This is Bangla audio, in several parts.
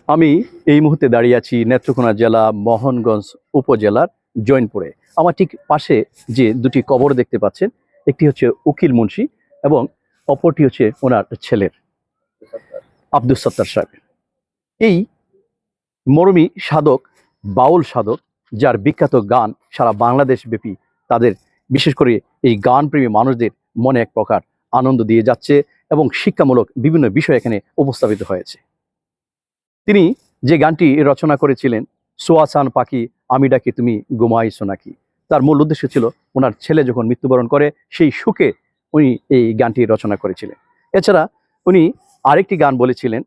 আমি এই মুহূর্তে দাঁড়িয়ে আছি নেত্রকোনা জেলা মোহনগঞ্জ উপজেলার জৈনপুরে। আমার ঠিক পাশে যে দুটি কবর দেখতে পাচ্ছেন, একটি হচ্ছে উকিল মুন্সি এবং অপরটি হচ্ছে ওনার ছেলের আব্দুল সত্তার সাহেব। এই মরমী সাধক, বাউল সাধক, যার বিখ্যাত গান সারা বাংলাদেশ ব্যাপী তাদের, বিশেষ করে এই গানপ্রেমী মানুষদের মনে এক প্রকার আনন্দ দিয়ে যাচ্ছে এবং শিক্ষামূলক বিভিন্ন বিষয় এখানে উপস্থাপিত হয়েছে। তিনি যে গানটি রচনা করেছিলেন, সোয়াসান পাখি আমি ডাকি তুমি ঘুমাইছো নাকি, তার মূল উদ্দেশ্য ছিল ওনার ছেলে যখন মৃত্যুবরণ করে সেই সুখে উনি এই গানটি রচনা করেছিলেন। এছাড়া উনি আরেকটি গান বলেছিলেন,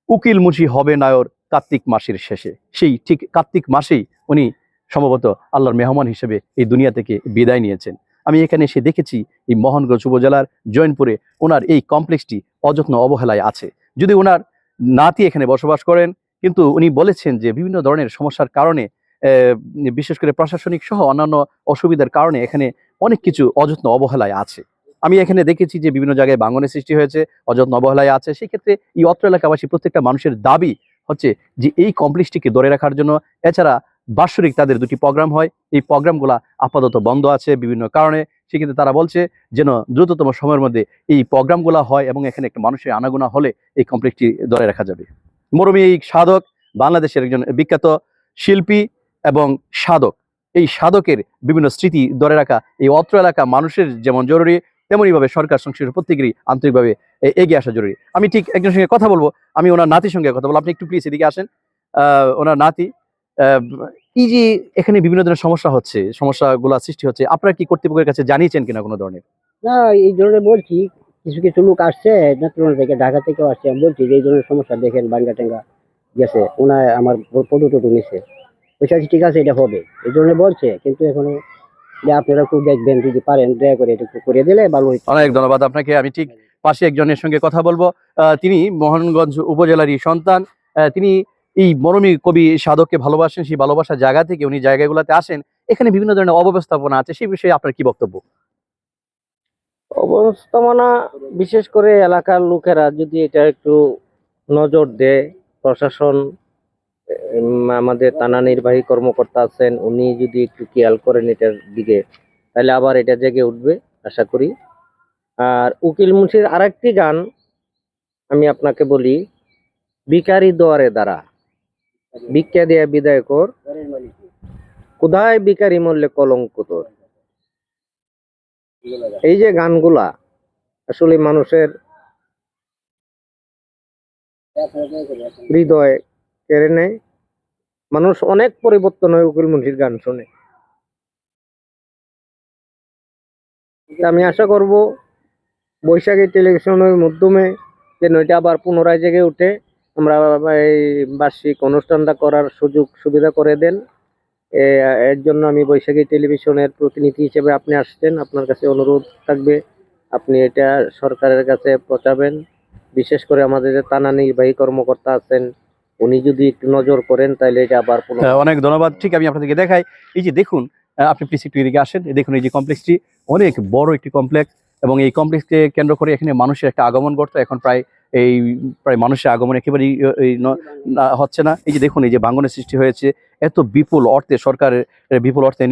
উকিল মুন্সি হবে নায়র কার্তিক মাসের শেষে। সেই ঠিক কার্তিক মাসেই উনি সম্ভবত আল্লাহর মেহমান হিসেবে এই দুনিয়া থেকে বিদায় নিয়েছেন। আমি এখানে এসে দেখেছি এই মোহনগঞ্জ উপজেলার জৈনপুরে ওনার এই কমপ্লেক্সটি অযত্ন অবহেলায় আছে। যদি ওনার নাতি এখানে বসবাস করেন, কিন্তু উনি বলেছেন যে বিভিন্ন ধরনের সমস্যার কারণে, বিশেষ করে প্রশাসনিক সহ অন্যান্য অসুবিধার কারণে এখানে অনেক কিছু অযত্ন অবহেলায় আছে। আমি এখানে দেখেছি যে বিভিন্ন জায়গায় ভাঙনের সৃষ্টি হয়েছে, অযত্ন অবহেলায় আছে। সেক্ষেত্রে এই অত্র এলাকাবাসী প্রত্যেকটা মানুষের দাবি হচ্ছে যে এই কমপ্লেক্সটিকে ধরে রাখার জন্য। এছাড়া বাৎসরিক তাদের দুটি প্রোগ্রাম হয়, এই প্রোগ্রামগুলা আপাতত বন্ধ আছে বিভিন্ন কারণে। সেক্ষেত্রে তারা বলছে যেন দ্রুততম সময়ের মধ্যে এই প্রোগ্রামগুলা হয় এবং এখানে একটা মানুষের আনাগোনা হলে এই কমপ্লেক্সটি ধরে রাখা যাবে। মরমী এই সাধক, বাংলাদেশের একজন বিখ্যাত শিল্পী এবং সাধক। এই সাধকের বিভিন্ন স্মৃতি ধরে রাখা এই অত্র এলাকা মানুষের যেমন জরুরি, তেমনইভাবে সরকার সংশ্লিষ্ট প্রত্যেকেরই আন্তরিকভাবে এগিয়ে আসা জরুরি। আমি ঠিক একজনের সঙ্গে কথা বলবো, আমি ওনার নাতির সঙ্গে কথা বলবো। আপনি একটু প্লিজ এদিকে আসেন। ওনার নাতি, এই যে এখানে বিভিন্ন ধরনের সমস্যা হচ্ছে, সমস্যাগুলো সৃষ্টি হচ্ছে, আপনারা কি কর্তৃপক্ষের কাছে জানিয়েছেন কিনা কোনো ধরনের? না, এই ধরনের বলছি। কিছু কিছু লোক আসছে নেত্রকোনা থেকে, ঢাকা থেকেও আসছে। আমি বলছি যে এই ধরনের সমস্যা দেখেন, বাঙ্গা টেঙ্গা গেছে, ওনার আমার ফটো টটো নিছে। বলছে ঠিক আছে, এটা হবে, এই ধরনের বলছে। কিন্তু এখনো যে আপনারা খুব দেখবেন, যদি পারেন দয়া করে এটা একটু করে দিলে ভালো হতো। অনেক ধন্যবাদ আপনাকে। আমি ঠিক পাশে একজনের সঙ্গে কথা বলবো। তিনি মোহনগঞ্জ উপজেলারই সন্তান। তিনি এই মরমী কবি সাধককে ভালোবাসেন, সেই ভালোবাসার জায়গা থেকে উনি জায়গাগুলোতে আসেন। এখানে বিভিন্ন ধরনের অব্যবস্থাপনা আছে, সেই বিষয়ে আপনার কি বক্তব্য? অবস্থাপনা, বিশেষ করে এলাকার লোকেরা যদি এটা একটু নজর দেয়, প্রশাসন, আমাদের থানা নির্বাহী কর্মকর্তা আছেন, উনি যদি একটু খেয়াল করেন এটার দিকে, তাহলে আবার এটা জেগে উঠবে আশা করি। আর উকিল মুন্সির আরেকটি গান আমি আপনাকে বলি, ভিখারি দোয়ারে দ্বারা ভিক্ষা দেয়া বিদায় কর, কোথায় ভিখারি মরলে কলঙ্ক তোর। এই যে গানগুলা আসলে মানুষের হৃদয় কেড়ে নেয়। মানুষ অনেক পরিবর্তন হয় উকিল মুন্সির গান শুনে। আমি আশা করব বৈশাখী টেলিভিশনের মাধ্যমে যেন এটা আবার পুনরায় জেগে উঠে, আমরা এই বার্ষিক অনুষ্ঠানটা করার সুযোগ সুবিধা করে দেন। এর জন্য আমি বৈশাখী টেলিভিশনের প্রতিনিধি হিসেবে আপনি আসছেন, আপনার কাছে অনুরোধ থাকবে আপনি এটা সরকারের কাছে পৌঁছাবেন। বিশেষ করে আমাদের যে থানা নির্বাহী কর্মকর্তা আছেন, উনি যদি একটু নজর করেন তাহলে এটা আবার অনেক ধন্যবাদ। ঠিক আমি আপনাদেরকে দেখাই, এই যে দেখুন, আপনি প্লিজ একটু এদিকে আসেন। দেখুন এই যে কমপ্লেক্সটি অনেক বড় একটি কমপ্লেক্স এবং এই কমপ্লেক্সকে কেন্দ্র করে এখানে মানুষের একটা আগমন ঘটতো। এখন প্রায় মানুষের আগমন একেবারেই হচ্ছে না। এই যে দেখুন, এই যে ভাঙনের সৃষ্টি হয়েছে, এত বিপুল অর্থে, সরকারের বিপুল অর্থে